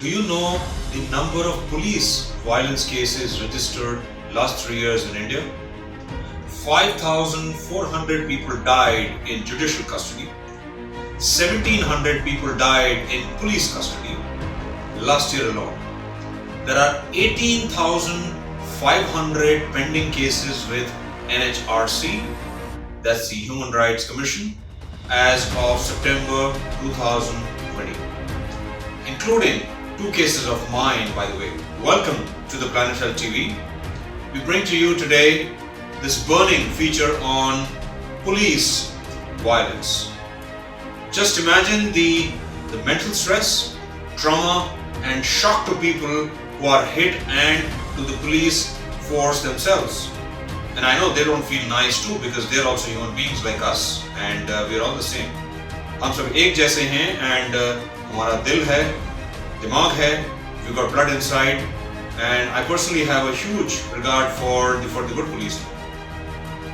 Do you know the number of police violence cases registered last 3 years in India? 5,400 people died in judicial custody. 1,700 people died in police custody last year alone. There are 18,500 pending cases with NHRC, that's the Human Rights Commission, as of September 2020, including 2 cases of mine, by the way. Welcome to the Planet Health TV. We bring to you today this burning feature on police violence. Just imagine the mental stress, trauma and shock to people who are hit and to the police force themselves. And I know they don't feel nice too because they're also human beings like us and we're all the same. हम सब एक जैसे हैं and हमारा दिल है, दिमाग है, we've got blood inside, and I personally have a huge regard for the good police.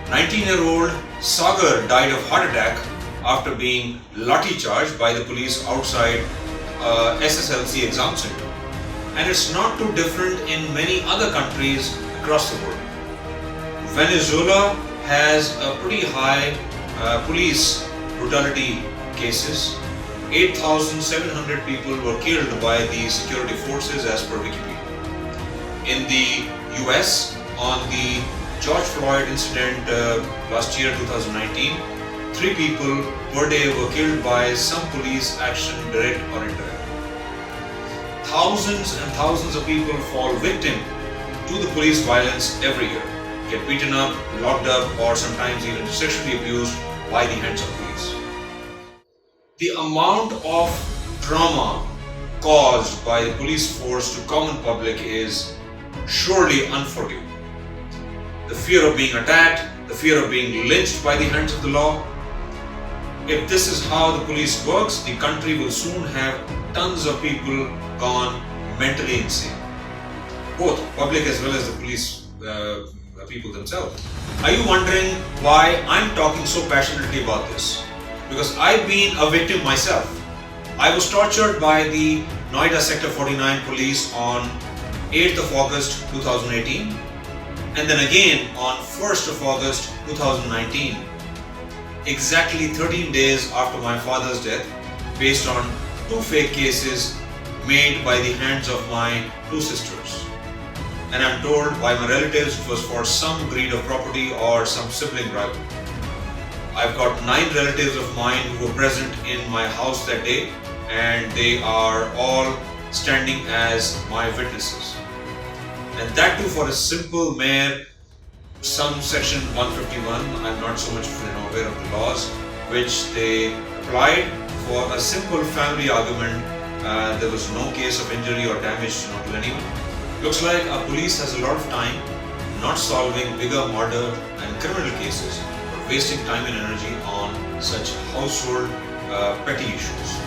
19-year-old Sagar died of heart attack after being lathi charged by the police outside SSLC exam center. And it's not too different in many other countries across the world. Venezuela has a pretty high police brutality cases. 8,700 people were killed by the security forces as per Wikipedia. In the US, on the George Floyd incident last year, 2019, 3 people per day were killed by some police action, direct or indirect. Thousands and thousands of people fall victim to the police violence every year, get beaten up, locked up, or sometimes even sexually abused by the hands of police. The amount of trauma caused by the police force to common public is surely unforgivable. The fear of being attacked, the fear of being lynched by the hands of the law. If this is how the police works, the country will soon have tons of people gone mentally insane. Both public as well as the police people themselves. Are you wondering why I'm talking so passionately about this? Because I've been a victim myself. I was tortured by the Noida Sector 49 police on 8th of August 2018 and then again on 1st of August 2019, exactly 13 days after my father's death, based on 2 fake cases made by the hands of my 2 sisters. And I'm told by my relatives it was for some greed of property or some sibling rivalry. I've got 9 relatives of mine who were present in my house that day, and they are all standing as my witnesses. And that too for a simple mere some section 151. I'm not so much aware of the laws which they applied for a simple family argument. There was no case of injury or damage to anyone. Looks like our police has a lot of time not solving bigger murder and criminal cases, but wasting time and energy on such household petty issues,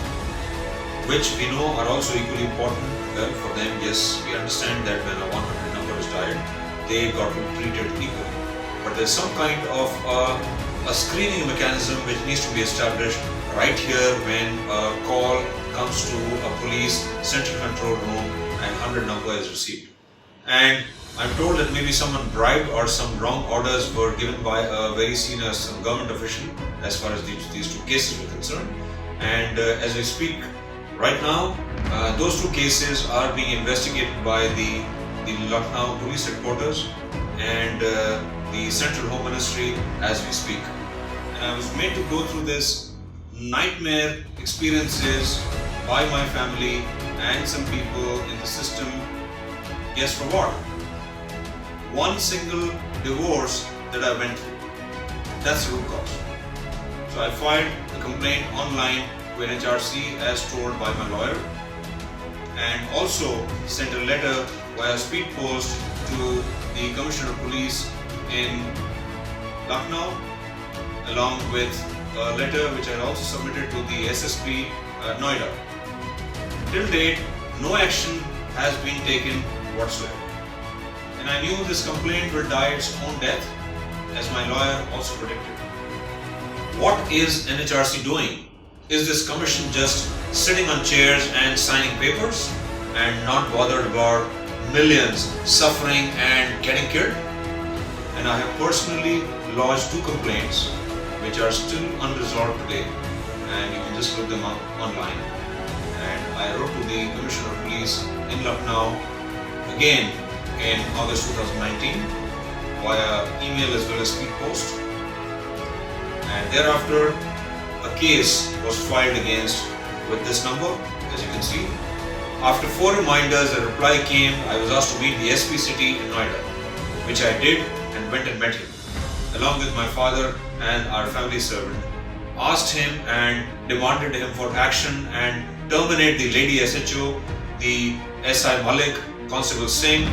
which we know are also equally important. Well, for them, yes, we understand that when a 100 number is dialed, they got to be treated equally. But there's some kind of a screening mechanism which needs to be established right here when a call comes to a police central control room and 100 number is received. And I'm told that maybe someone bribed or some wrong orders were given by a very senior government official as far as these 2 cases were concerned. And as we speak right now, those 2 cases are being investigated by the Lucknow Police Headquarters and the Central Home Ministry as we speak. And I was made to go through this nightmare experiences by my family and some people in the system. Guess for what? One single divorce that I went through. That's the root cause. So I filed a complaint online to NHRC as told by my lawyer, and also sent a letter via speed post to the Commissioner of Police in Lucknow, along with a letter which I also submitted to the SSP Noida. Till date, no action has been taken whatsoever. And I knew this complaint will die its own death, as my lawyer also predicted. What is NHRC doing? Is this commission just sitting on chairs and signing papers? and not bothered about millions suffering and getting killed? And I have personally lodged 2 complaints which are still unresolved today, and you can just look them up online. And I wrote to the Commissioner of Police in Lucknow again in August 2019 via email as well as speed post. And thereafter a case was filed against with this number, as you can see. After 4 reminders, a reply came. I was asked to meet the SP City in Noida, which I did and went and met him, along with my father and our family servant. Asked him and demanded him for action and terminate the lady SHO, the SI Malik, Constable Singh,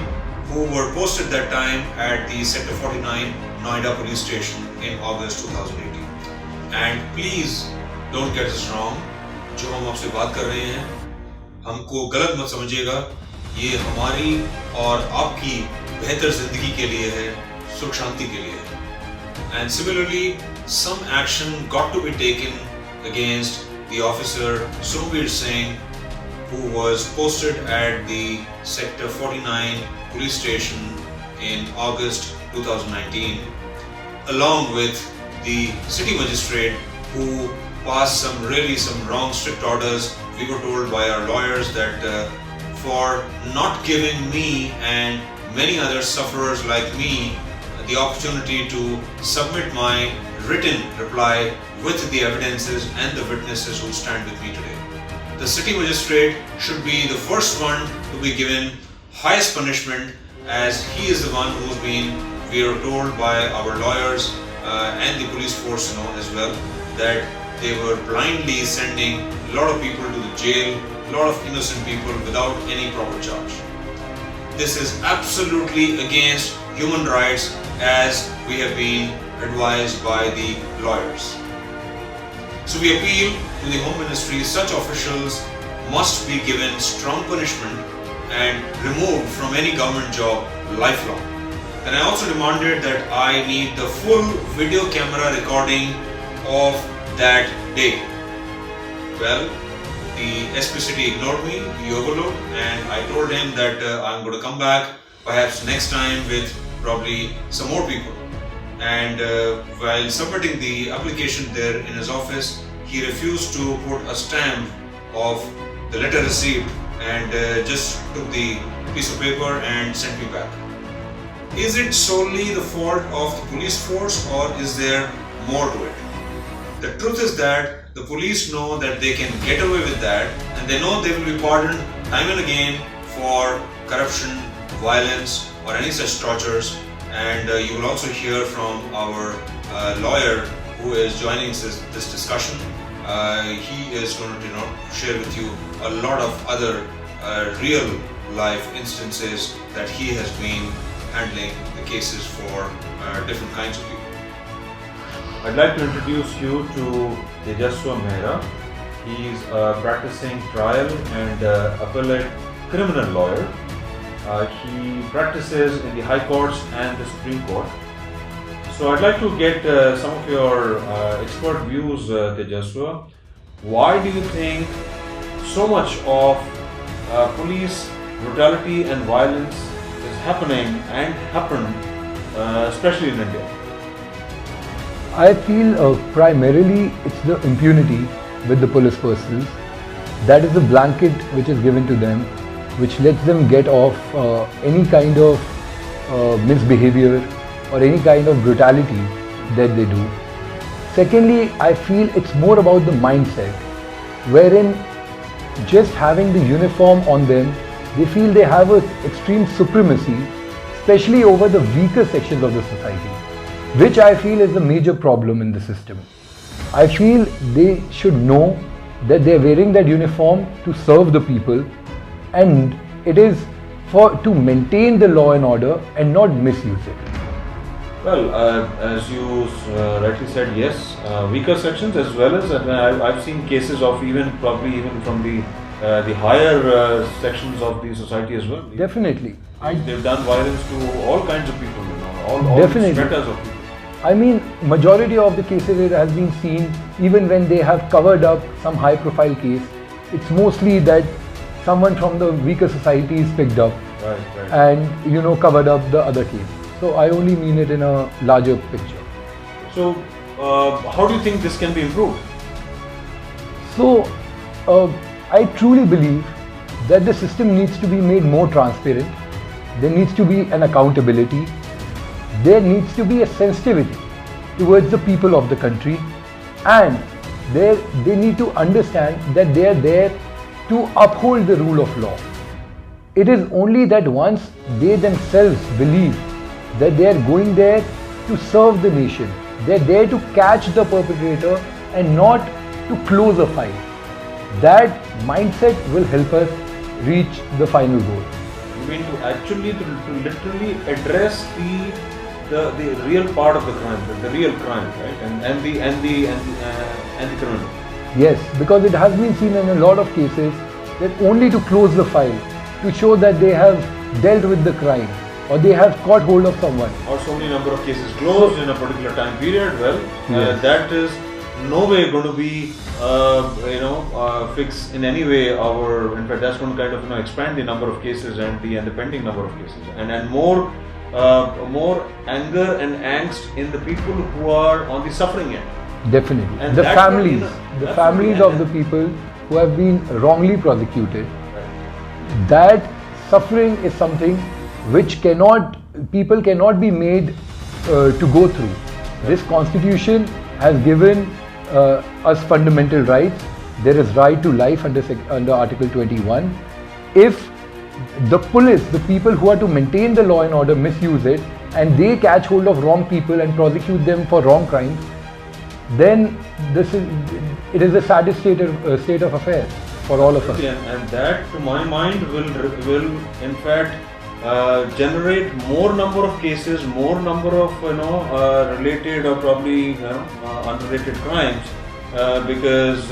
who were posted that time at the Sector 49 Noida police station in August 2018. And please don't get us wrong, जो हम आपसे बात कर रहे हैं, हमको गलत मत समझिएगा, ये हमारी और आपकी बेहतर जिंदगी के लिए है, सुख शांति के लिए है. And similarly, some action got to be taken against the officer Sombir Singh, who was posted at the Sector 49 police station in August 2019, along with the city magistrate who passed some wrong strict orders. We were told by our lawyers that for not giving me and many other sufferers like me the opportunity to submit my written reply with the evidences and the witnesses who stand with me today. The city magistrate should be the first one to be given highest punishment, as he is the one who's been, we are told by our lawyers and the police force as well, that they were blindly sending a lot of people to the jail, a lot of innocent people without any proper charge. This is absolutely against human rights, as we have been advised by the lawyers. So we appeal to the Home Ministry, such officials must be given strong punishment and removed from any government job lifelong. And I also demanded that I need the full video camera recording of that day. Well, the SP City ignored me, he overlooked, and I told him that I'm going to come back perhaps next time with probably some more people. And while submitting the application there in his office, he refused to put a stamp of the letter received and just took the piece of paper and sent me back. Is it solely the fault of the police force, or is there more to it? The truth is that the police know that they can get away with that, and they know they will be pardoned time and again for corruption, violence, or any such tortures. And you will also hear from our lawyer who is joining this discussion. He is going to share with you a lot of other real life instances that he has been handling the cases for different kinds of people. I'd like to introduce you to Tejaswa Mehra. He is a practicing trial and appellate criminal lawyer. He practices in the High Courts and the Supreme Court. So I'd like to get some of your expert views, Tejaswa. Why do you think so much of police brutality and violence is happening and happened, especially in India? I feel primarily it's the impunity with the police forces. That is the blanket which is given to them, which lets them get off any kind of misbehavior or any kind of brutality that they do. Secondly, I feel it's more about the mindset, wherein just having the uniform on them, they feel they have an extreme supremacy, especially over the weaker sections of the society, which I feel is a major problem in the system. I feel they should know that they are wearing that uniform to serve the people, and it is to maintain the law and order and not misuse it. Well, as you rightly said, yes, weaker sections as well as I've seen cases of probably even from the higher sections of the society as well. Definitely. They've done violence to all kinds of people, all Definitely. strata of people. I mean, majority of the cases it has been seen, even when they have covered up some high profile case, it's mostly that someone from the weaker society is picked up Right. and covered up the other case. So I only mean it in a larger picture. So, how do you think this can be improved? So I truly believe that the system needs to be made more transparent. There needs to be an accountability. There needs to be a sensitivity towards the people of the country, and they need to understand that they are there to uphold the rule of law. It is only that once they themselves believe that they are going there to serve the nation, they are there to catch the perpetrator and not to close a file. That mindset will help us reach the final goal. You mean to actually, to literally address the real part of the crime, the real crime, right? And the criminal. Yes, because it has been seen in a lot of cases that only to close the file, to show that they have dealt with the crime or they have caught hold of someone. Or so many number of cases closed in a particular time period. Well, Yes. that is no way going to be fix in any way our. In fact, that's going to kind of expand the number of cases and the pending number of cases, and more anger and angst in the people who are on the suffering end. Definitely. And The that families, will, the absolutely, families of the people who have been wrongly prosecuted, that suffering is something which people cannot be made to go through. This constitution has given us fundamental rights. There is right to life under Article 21. If the police, the people who are to maintain the law and order, misuse it, and they catch hold of wrong people and prosecute them for wrong crimes, then it is the saddest state of affairs for all of us. And that, to my mind, will in fact generate more number of cases, more number of related or probably unrelated crimes, because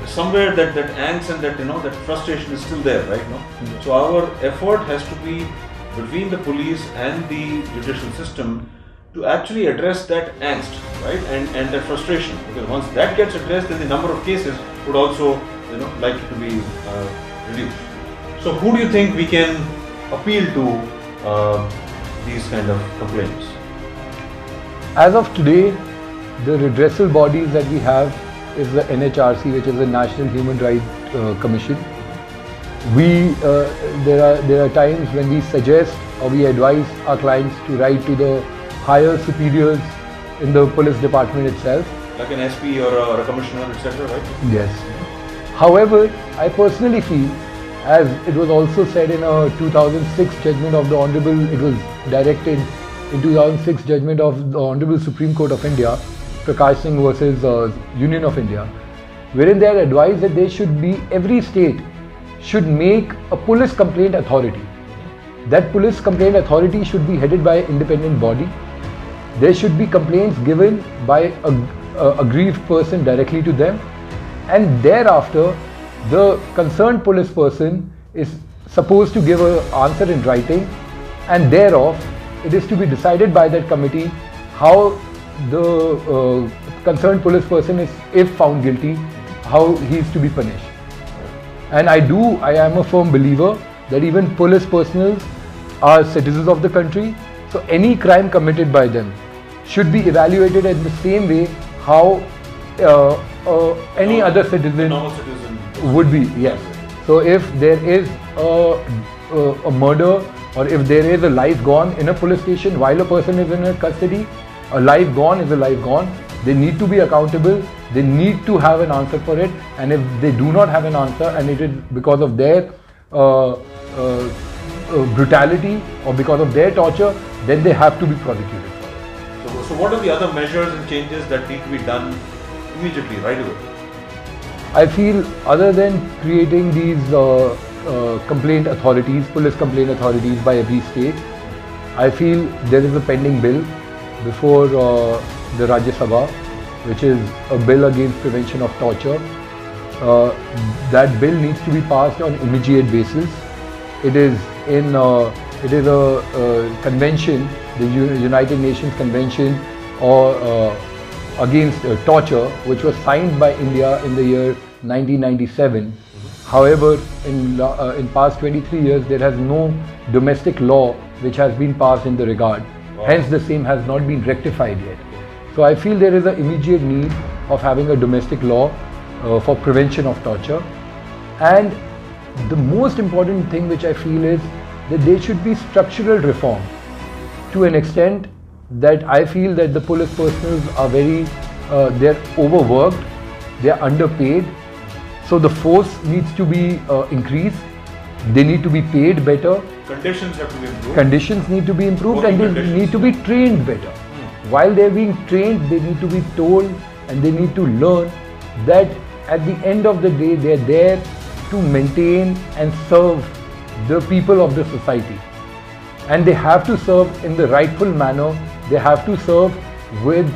somewhere that angst and that frustration is still there, right? No. So our effort has to be between the police and the judicial system to actually address that angst, right, and that frustration. Because once that gets addressed, then the number of cases would also likely to be reduced. So who do you think we can appeal to these kind of complaints? As of today, the redressal bodies that we have is the NHRC, which is the National Human Rights Commission. There are times when we suggest or we advise our clients to write to the higher superiors in the police department itself. Like an SP or a commissioner, etc., right? Yes. However, I personally feel, as it was also said in a 2006 judgment of the Honorable, it was directed in 2006 judgment of the Honorable Supreme Court of India, Prakash Singh versus Union of India, wherein they had advised that every state should make a police complaint authority. That police complaint authority should be headed by an independent body. There should be complaints given by a aggrieved person directly to them, and thereafter the concerned police person is supposed to give an answer in writing, and thereof it is to be decided by that committee how the concerned police person is, if found guilty, how he is to be punished. And I am a firm believer that even police personnel are citizens of the country, so any crime committed by them should be evaluated in the same way how any other citizen normal citizen would be. Yes. So if there is a murder, or if there is a life gone in a police station while a person is in custody, a life gone is a life gone. They need to be accountable. They need to have an answer for it. And if they do not have an answer, and it is because of their brutality or because of their torture, then they have to be prosecuted for it. So what are the other measures and changes that need to be done immediately, right away? I feel, other than creating these complaint authorities, police complaint authorities by every state, I feel there is a pending bill before the Rajya Sabha, which is a bill against prevention of torture. That bill needs to be passed on immediate basis. It is a convention, the United Nations Convention against torture, which was signed by India in the year 1997. However, in past 23 years, there has no domestic law which has been passed in the regard. Wow. Hence, the same has not been rectified yet. So I feel there is an immediate need of having a domestic law for prevention of torture. And the most important thing which I feel is that there should be structural reform to an extent that I feel that the police personnel are they're overworked, they're underpaid. So the force needs to be increased. They need to be paid better. Conditions have to be improved. Conditions need to be improved, Working and they conditions. need to be trained better. While they're being trained, they need to be told and they need to learn that at the end of the day, they're there to maintain and serve the people of the society. And they have to serve in the rightful manner. They have to serve with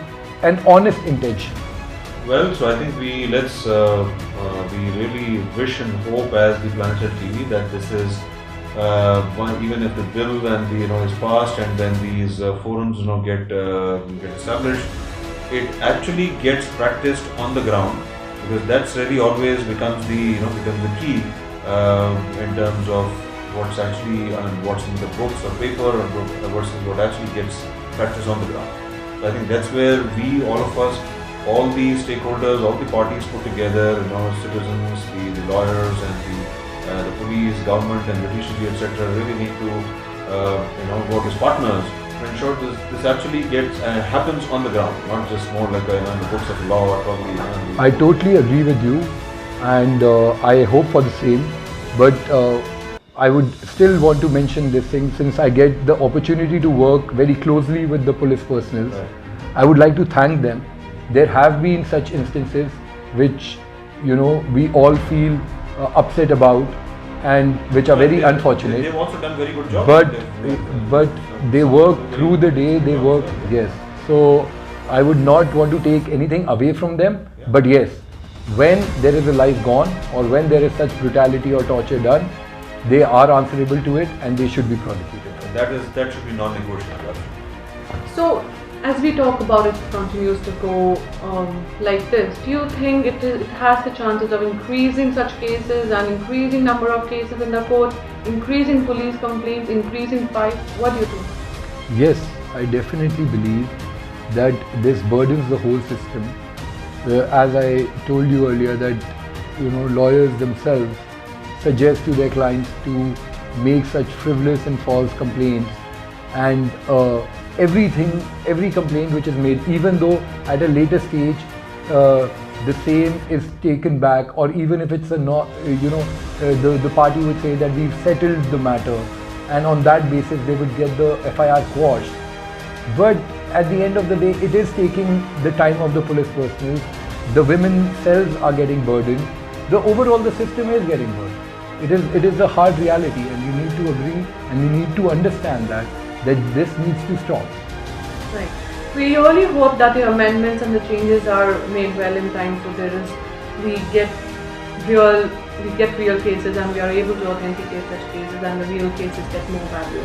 an honest intention. Well, so I think we really wish and hope as the Planet TV that this is even if the bill and is passed and then these forums get established, it actually gets practiced on the ground, because that's really always becomes the key in terms of what's actually what's in the books or paper versus what actually gets practiced on the ground. So I think that's where we, all of us, all the stakeholders, all the parties put together, citizens, the lawyers and the police, government and judiciary, etc., really need to work as partners to ensure this actually happens on the ground, not just more like in the books of law or probably. I totally agree with you, and I hope for the same. But I would still want to mention this thing, since I get the opportunity to work very closely with the police personnel. Right. I would like to thank them. There have been such instances which we all feel upset about, and which are very unfortunate. They've also done very good job. But they work through the day. They work, yes. So I would not want to take anything away from them. But yes, when there is a life gone or when there is such brutality or torture done, they are answerable to it and they should be prosecuted. That should be non-negotiable. So, as we talk about it continues to go like this, do you think it has the chances of increasing such cases and increasing number of cases in the court, increasing police complaints, increasing fights? What do you think? Yes, I definitely believe that this burdens the whole system. As I told you earlier, that lawyers themselves suggest to their clients to make such frivolous and false complaints, and every complaint which is made, even though at a later stage the same is taken back, or even if it's the party would say that we've settled the matter, and on that basis they would get the FIR quashed. But at the end of the day, it is taking the time of the police personnel. The women cells are getting burdened. The system is getting burdened. It is a hard reality, and you need to agree and you need to understand that this needs to stop. Right. We really hope that the amendments and the changes are made well in time, so we get real cases and we are able to authenticate such cases, and the real cases get more value.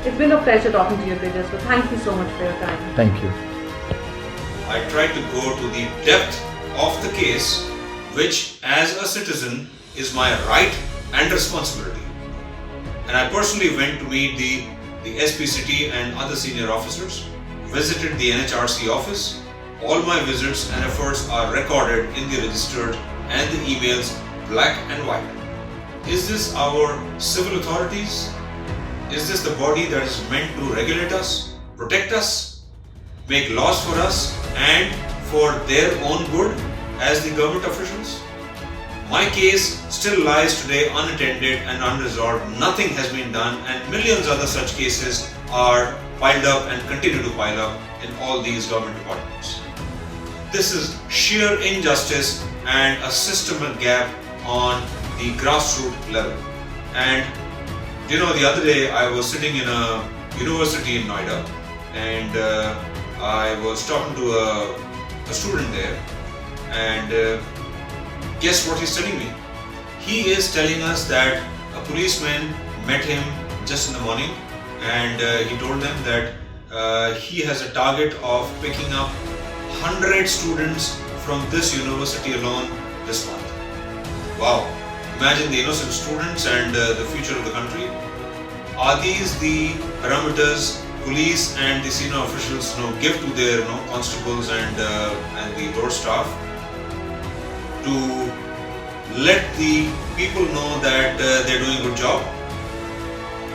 It's been a pleasure talking to you, Tejas. So thank you so much for your time. Thank you. I tried to go to the depth of the case, which as a citizen is my right and responsibility. And I personally went to meet the SP City and other senior officers, visited the NHRC office. All my visits and efforts are recorded in the registered and the emails black and white. Is this our civil authorities? Is this the body that is meant to regulate us, protect us, make laws for us and for their own good as the government officials? My case still lies today unattended and unresolved. Nothing has been done, and millions other such cases are piled up and continue to pile up in all these government departments. This is sheer injustice and a systemic gap on the grassroots level. And the other day I was sitting in a university in Noida, and I was talking to a student there, and guess what he's telling me? He is telling us that a policeman met him just in the morning, and he told them that he has a target of picking up 100 students from this university alone this month. Wow, imagine the innocent students and the future of the country. Are these the parameters police and the senior officials give to their constables and the door staff to let the people know that they're doing a good job?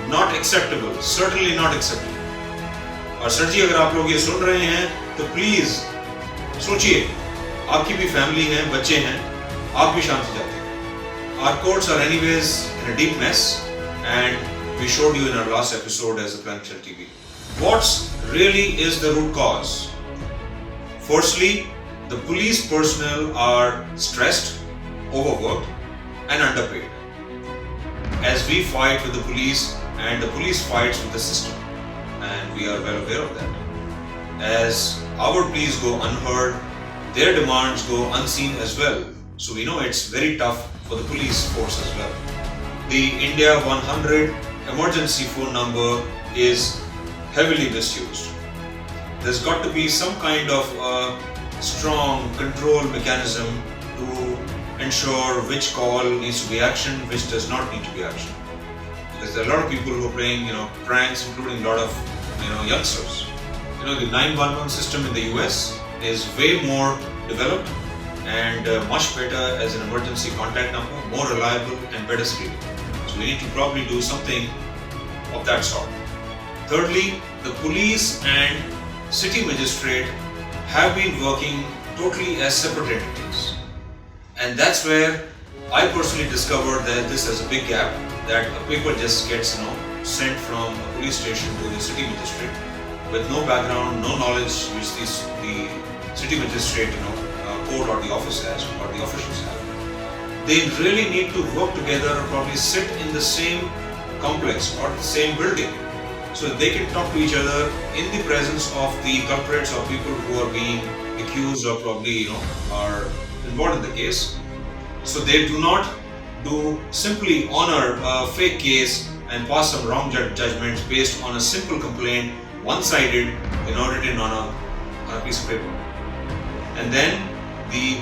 Not acceptable, certainly not acceptable. और sir जी अगर आप लोग ये सुन रहे हैं तो please सोचिए, आपकी भी फैमिली है, बच्चे हैं, आप भी शांति चाहते हैं. Our courts are anyways in a deep mess, and we showed you in our last episode as a Planet Shell TV. What really is the root cause? Firstly, the police personnel are stressed, overworked, and underpaid. As we fight with the police, and the police fights with the system, and we are well aware of that. As our pleas go unheard, their demands go unseen as well. So we know it's very tough for the police force as well. The India 100 emergency phone number is heavily misused. There's got to be some kind of a strong control mechanism to ensure which call needs to be actioned, which does not need to be actioned. Because there are a lot of people who are playing, pranks, including a lot of, youngsters. The 911 system in the US is way more developed and much better as an emergency contact number, more reliable and better screening. So we need to probably do something of that sort. Thirdly, the police and city magistrate have been working totally as separate entities. And that's where I personally discovered that this is a big gap, that a paper just gets sent from a police station to the city magistrate with no background, no knowledge which the city magistrate court or the office has or the officials have. They really need to work together or probably sit in the same complex or the same building so that they can talk to each other in the presence of the culprits or people who are being accused or probably are involved in the case. So they do not simply honor a fake case and pass some wrong judgments based on a simple complaint, one-sided, written on a piece of paper. And then the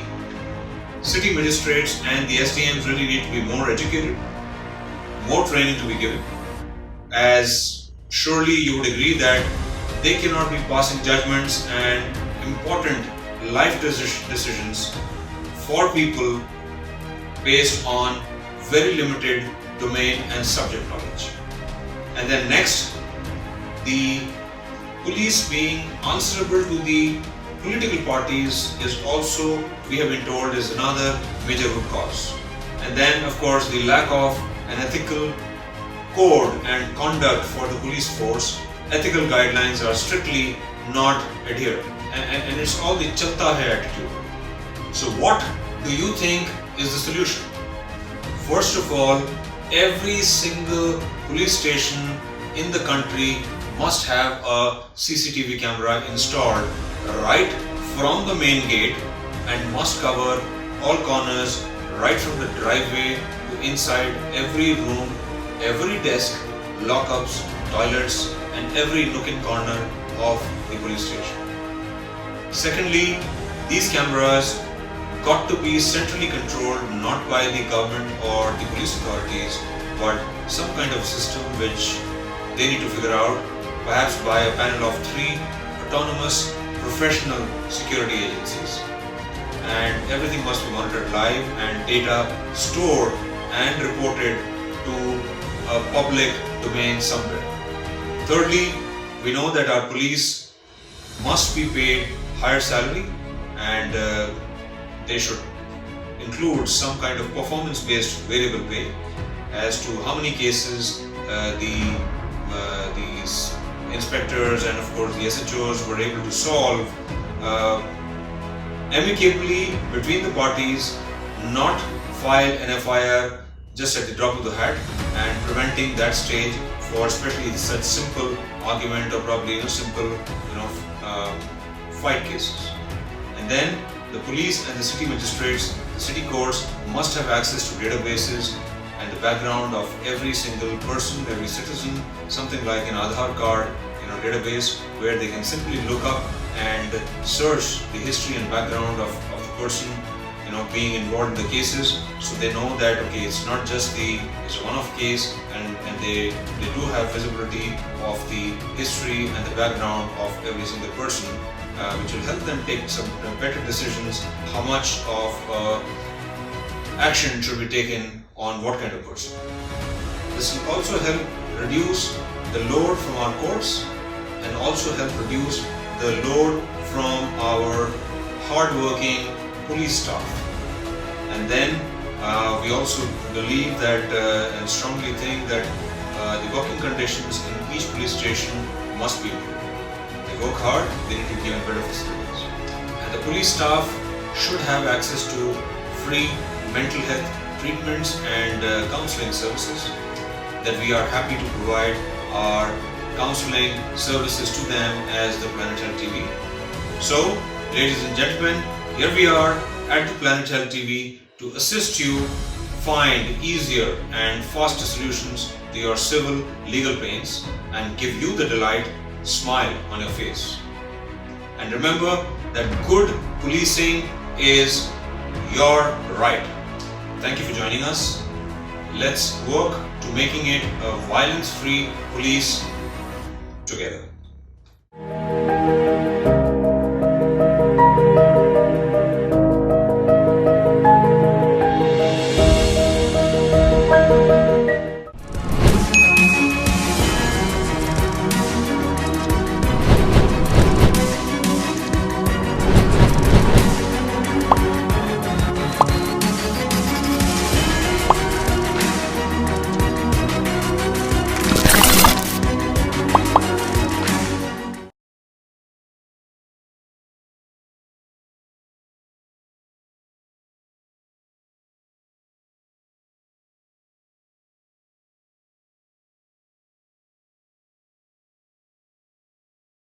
city magistrates and the SDMs really need to be more educated, more training to be given, as surely you would agree that they cannot be passing judgments and important life decisions for people based on very limited domain and subject knowledge. And then next, the police being answerable to the political parties is also, we have been told, is another major root cause. And then of course the lack of an ethical code and conduct for the police force. Ethical guidelines are strictly not adhered, and it's all the chalta hai attitude. So what do you think is the solution? First of all, every single police station in the country must have a CCTV camera installed right from the main gate and must cover all corners right from the driveway to inside every room, every desk, lockups, toilets and every nook and corner of the police station. Secondly, these cameras got to be centrally controlled not by the government or the police authorities, but some kind of system which they need to figure out, perhaps by a panel of 3 autonomous professional security agencies. And everything must be monitored live and data stored and reported to a public domain somewhere. Thirdly, we know that our police must be paid higher salary, and they should include some kind of performance-based variable pay as to how many cases these inspectors and of course the SHOs were able to solve amicably between the parties, not file an FIR just at the drop of the hat, and preventing that stage for especially such simple argument or probably simple fight cases. And then the police and the city magistrates, the city courts must have access to databases and the background of every single person, every citizen, something like an Aadhaar card database where they can simply look up and search the history and background of the person being involved in the cases, so they know that okay, it's not just it's a one-off case, and they do have visibility of the history and the background of every single person, which will help them take some better decisions. How much of action should be taken on what kind of person? This will also help reduce the load from our courts and also help reduce the load from our hard-working police staff. And then we also believe that and strongly think that the working conditions in each police station must be improved. They work hard, they need to be given better facilities. And the police staff should have access to free mental health treatments and counseling services, that we are happy to provide our counseling services to them as the Planet Health TV. So, ladies and gentlemen, here we are at the Planet Health TV to assist you find easier and faster solutions to your civil legal pains and give you the delight smile on your face. And remember that good policing is your right. Thank you for joining us. Let's work to making it a violence-free police together.